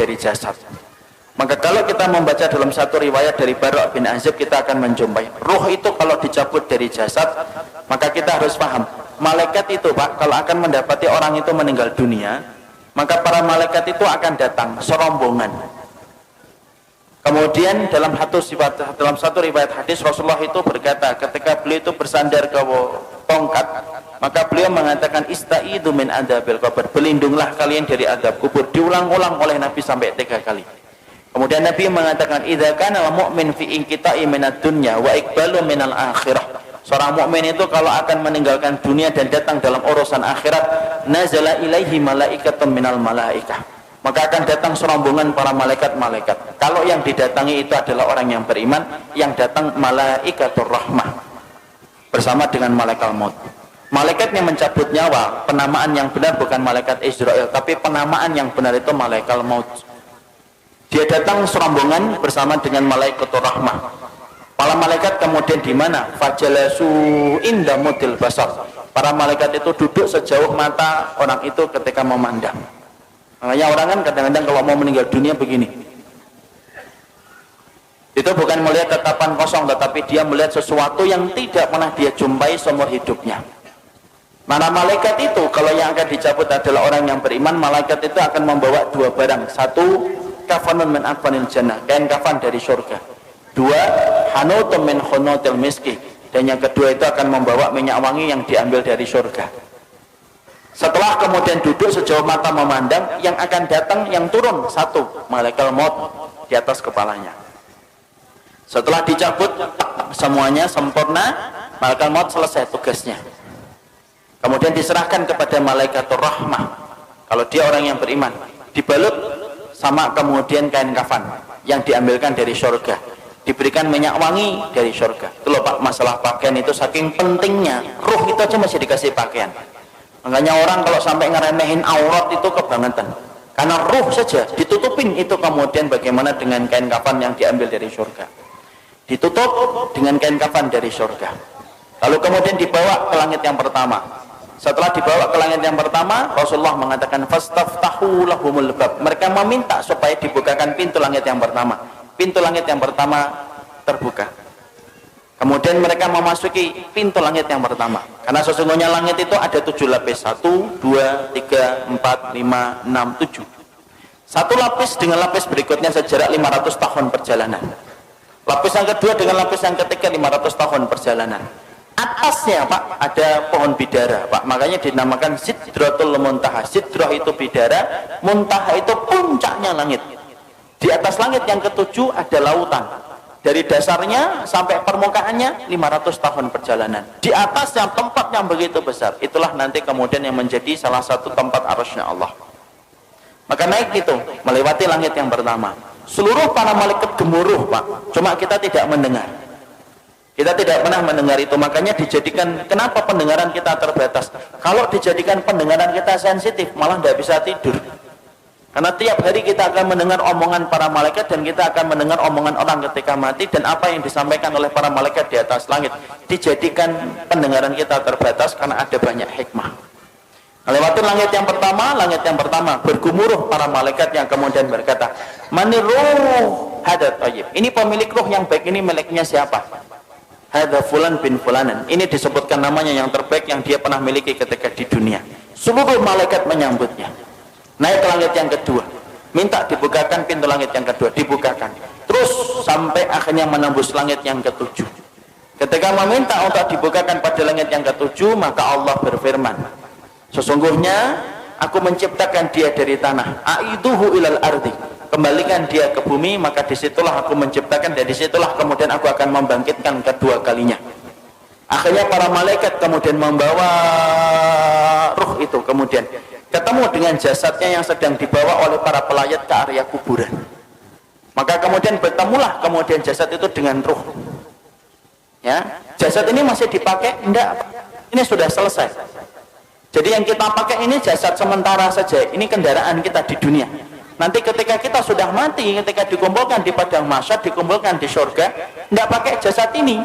dari jasad. Maka kalau kita membaca dalam satu riwayat dari Bara' bin Azib, kita akan menjumpai ruh itu kalau dicabut dari jasad, maka kita harus paham, malaikat itu Pak, kalau akan mendapati orang itu meninggal dunia, maka para malaikat itu akan datang serombongan. Kemudian dalam satu riwayat hadis, Rasulullah itu berkata ketika beliau itu bersandar ke tongkat, maka beliau mengatakan istaidu min adzabil qabr, berlindunglah kalian dari adab kubur. Diulang-ulang oleh Nabi sampai 3 kali. Kemudian Nabi mengatakan idza kana al-mu'min fi inqita'i minad dunya wa iqbalu minal akhirah. Seorang mukmin itu kalau akan meninggalkan dunia dan datang dalam urusan akhirat, nazala ilaihi malaikatun minal malaikah, maka akan datang serombongan para malaikat-malaikat. Kalau yang didatangi itu adalah orang yang beriman, yang datang malaikatur rahmah bersama dengan malaikat maut. Malaikat yang mencabut nyawa, penamaan yang benar bukan malaikat Israel, tapi penamaan yang benar itu malaikat maut. Dia datang serombongan bersama dengan malaikatur rahmah. Para malaikat kemudian di mana? Fajalasu inda mudil basar. Para malaikat itu duduk sejauh mata orang itu ketika memandang. Makanya orang kan kadang-kadang kalau mau meninggal dunia begini. Itu bukan melihat tatapan kosong, tetapi dia melihat sesuatu yang tidak pernah dia jumpai seumur hidupnya. Mana malaikat itu kalau yang akan dicabut adalah orang yang beriman, malaikat itu akan membawa 2 barang. 1, kafanun min akfanil jannah, kain kafan dari surga. 2, hanutun min khunutil miski, dan yang kedua itu akan membawa minyak wangi yang diambil dari surga. Setelah kemudian duduk sejauh mata memandang, yang akan datang, yang turun 1, malaikat maut di atas kepalanya. Setelah dicabut semuanya sempurna, malaikat maut selesai tugasnya. Kemudian diserahkan kepada malaikatur rahmah. Kalau dia orang yang beriman, dibalut sama kemudian kain kafan yang diambilkan dari surga, diberikan minyak wangi dari surga. Itu loh Pak, masalah pakaian itu saking pentingnya. Ruh itu aja masih dikasih pakaian. Makanya orang kalau sampai ngeremehin aurat itu kebangetan, karena ruh saja ditutupin itu. Kemudian bagaimana dengan kain kafan yang diambil dari surga, ditutup dengan kain kafan dari surga, lalu kemudian dibawa ke langit yang pertama. Setelah dibawa ke langit yang pertama, Rasulullah mengatakan fastaftahu lahumul bab, mereka meminta supaya dibukakan pintu langit yang pertama. Pintu langit yang pertama terbuka. Kemudian mereka memasuki pintu langit yang pertama, karena sesungguhnya langit itu ada 7 lapis. 1, 2, 3, 4, 5, 6, 7. Satu lapis dengan lapis berikutnya sejarak 500 tahun perjalanan. Lapis yang kedua dengan lapis yang ketiga 500 tahun perjalanan. Atasnya Pak ada pohon bidara Pak, makanya dinamakan Sidratul Muntaha. Sidrah itu bidara, Muntaha itu puncaknya langit. Di atas langit yang ketujuh ada lautan. Dari dasarnya sampai permukaannya 500 tahun perjalanan. Di atasnya tempat yang begitu besar, itulah nanti kemudian yang menjadi salah satu tempat arasy-Nya Allah. Maka naik itu melewati langit yang pertama. Seluruh para malaikat gemuruh Pak, cuma kita tidak mendengar. Kita tidak pernah mendengar itu. Makanya dijadikan, kenapa pendengaran kita terbatas? Kalau dijadikan pendengaran kita sensitif, malah tidak bisa tidur. Karena tiap hari kita akan mendengar omongan para malaikat, dan kita akan mendengar omongan orang ketika mati, dan apa yang disampaikan oleh para malaikat di atas langit. Dijadikan pendengaran kita terbatas karena ada banyak hikmah. Melewati langit yang pertama bergumuruh para malaikat yang kemudian berkata, Maniruh hadat tayyib. Ini pemilik ruh yang baik, ini miliknya siapa? Hadza fulan bin fulanan. Ini disebutkan namanya yang terbaik yang dia pernah miliki ketika di dunia. Seluruh malaikat menyambutnya. Naik ke langit yang kedua, minta dibukakan pintu langit yang kedua, dibukakan. Terus sampai akhirnya menembus langit yang ketujuh. Ketika meminta untuk dibukakan pada langit yang ketujuh, maka Allah berfirman, sesungguhnya aku menciptakan dia dari tanah. Aiduhu ilal ardi, kembalikan dia ke bumi, maka disitulah aku menciptakan, dan disitulah kemudian aku akan membangkitkan kedua kalinya. Akhirnya para malaikat kemudian membawa ruh itu, kemudian ketemu dengan jasadnya yang sedang dibawa oleh para pelayat ke area kuburan. Maka kemudian bertemulah kemudian jasad itu dengan ruh. Ya, jasad ini masih dipakai? Enggak, ini sudah selesai. Jadi yang kita pakai ini jasad sementara saja, ini kendaraan kita di dunia. Nanti ketika kita sudah mati, ketika dikumpulkan di padang mahsyar, dikumpulkan di surga, tidak pakai jasad ini.